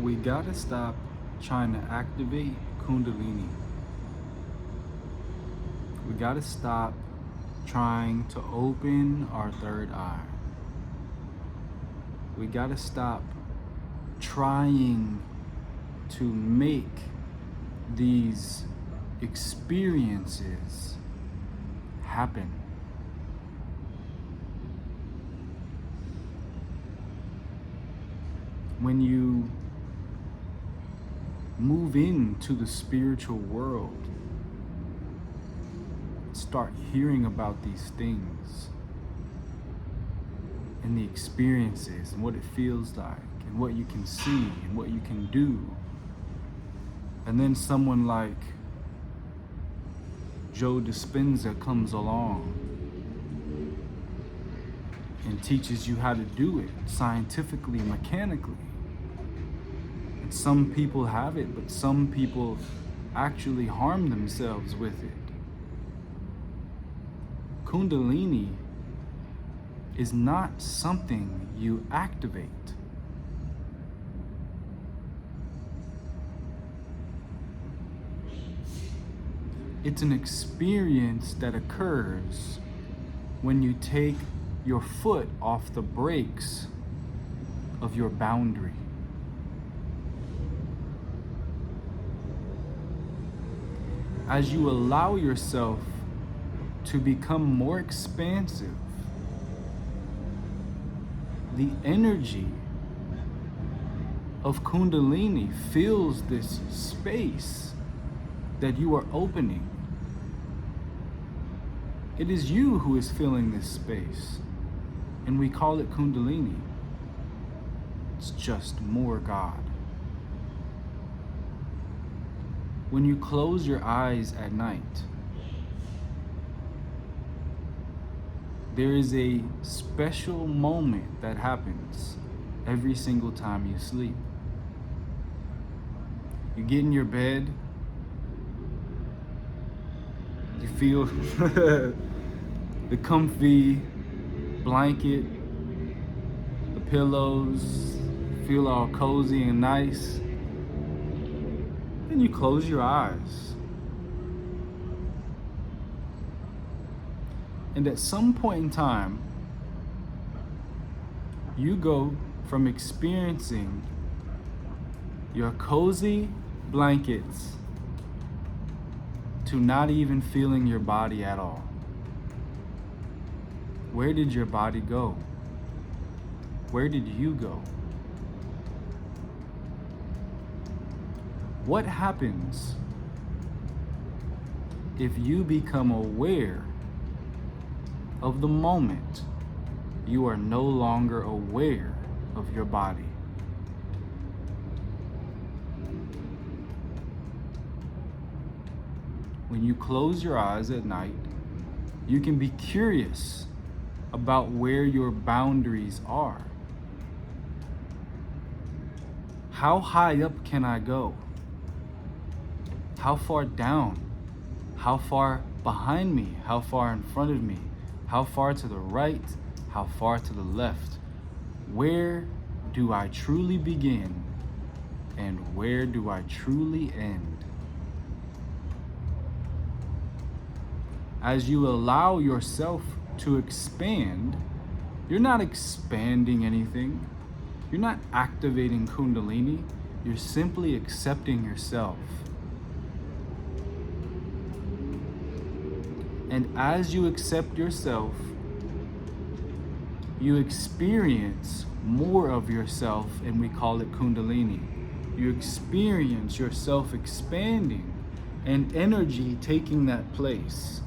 We gotta stop trying to activate Kundalini. We gotta stop trying to open our third eye. We gotta stop trying to make these experiences happen. When you move into the spiritual world, start hearing about these things and the experiences and what it feels like and what you can see and what you can do. And then someone like Joe Dispenza comes along and teaches you how to do it scientifically, mechanically. And some people have it, but some people actually harm themselves with it. Kundalini is not something you activate. It's an experience that occurs when you take your foot off the brakes of your boundary. As you allow yourself to become more expansive, the energy of Kundalini fills this space that you are opening. It is you who is filling this space, and we call it Kundalini. It's just more God. When you close your eyes at night, there is a special moment that happens every single time you sleep. You get in your bed, you feel the comfy blanket, the pillows, feel all cozy and nice. Then you close your eyes. And at some point in time, you go from experiencing your cozy blankets to not even feeling your body at all. Where did your body go? Where did you go? What happens if you become aware of the moment you are no longer aware of your body? When you close your eyes at night, you can be curious about where your boundaries are. How high up can I go? How far down? How far behind me? How far in front of me? How far to the right? How far to the left? Where do I truly begin? And where do I truly end? As you allow yourself to expand, you're not expanding anything. You're not activating Kundalini. You're simply accepting yourself. And as you accept yourself, you experience more of yourself, and we call it Kundalini. You experience yourself expanding and energy taking that place.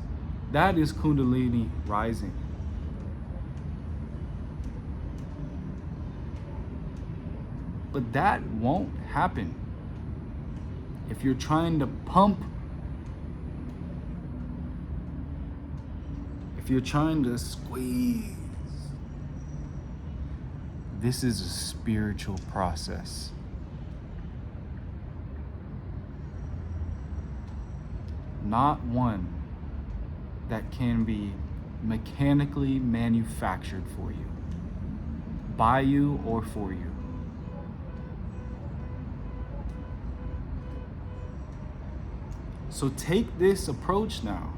That is Kundalini rising. But that won't happen if you're trying to pump, if you're trying to squeeze. This is a spiritual process. Not one that can be mechanically manufactured for you, by you, or for you. So take this approach now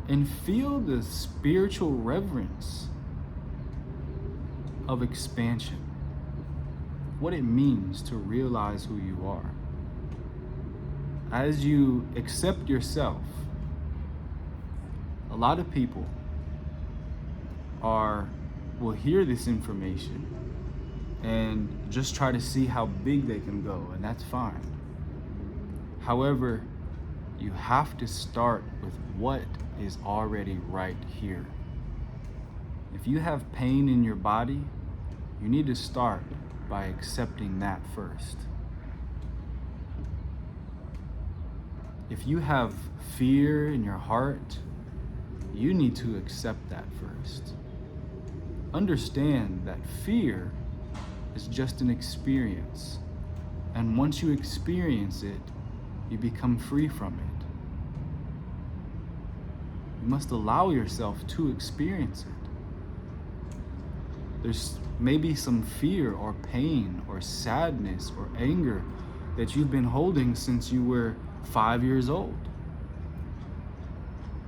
and feel the spiritual reverence of expansion, what it means to realize who you are. As you accept yourself, a lot of people will hear this information and just try to see how big they can go, and that's fine. However, you have to start with what is already right here. If you have pain in your body, you need to start by accepting that first. If you have fear in your heart, you need to accept that first. Understand that fear is just an experience, and once you experience it, you become free from it. You must allow yourself to experience it. There's maybe some fear or pain or sadness or anger that you've been holding since you were 5 years old.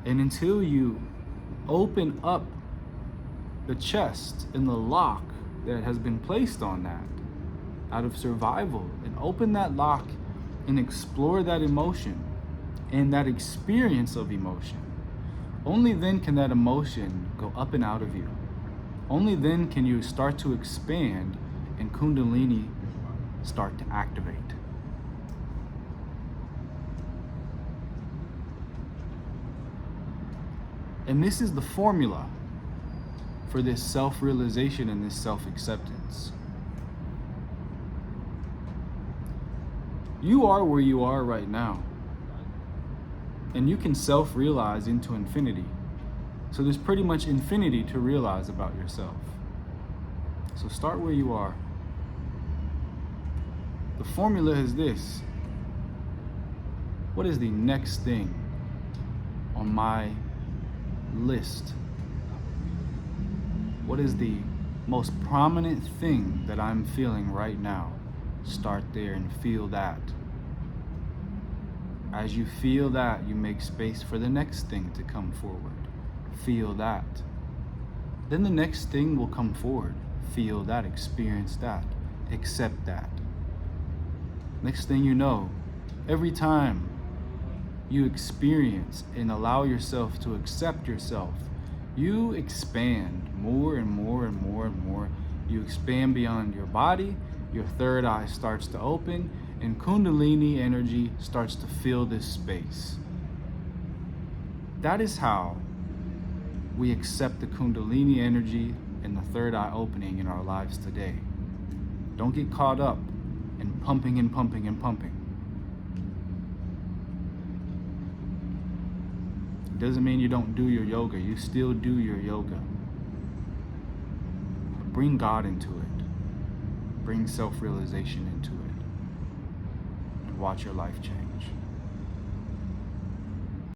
And until you open up the chest and the lock that has been placed on that out of survival, and open that lock and explore that emotion and that experience of emotion, only then can that emotion go up and out of you. Only then can you start to expand and Kundalini start to activate. And this is the formula for this self-realization and this self-acceptance. You are where you are right now, and you can self-realize into infinity. So there's pretty much infinity to realize about yourself. So start where you are. The formula is this: what is the next thing on my list? What is the most prominent thing that I'm feeling right now? Start there and feel that. As you feel that, you make space for the next thing to come forward. Feel that. Then the next thing will come forward. Feel that, experience that, accept that. Next thing you know, every time you experience and allow yourself to accept yourself, you expand more and more and more and more. You expand beyond your body, your third eye starts to open, and Kundalini energy starts to fill this space. That is how we accept the Kundalini energy and the third eye opening in our lives today. Don't get caught up in pumping and pumping and pumping. It doesn't mean you don't do your yoga. You still do your yoga. But bring God into it. Bring self-realization into it. And watch your life change.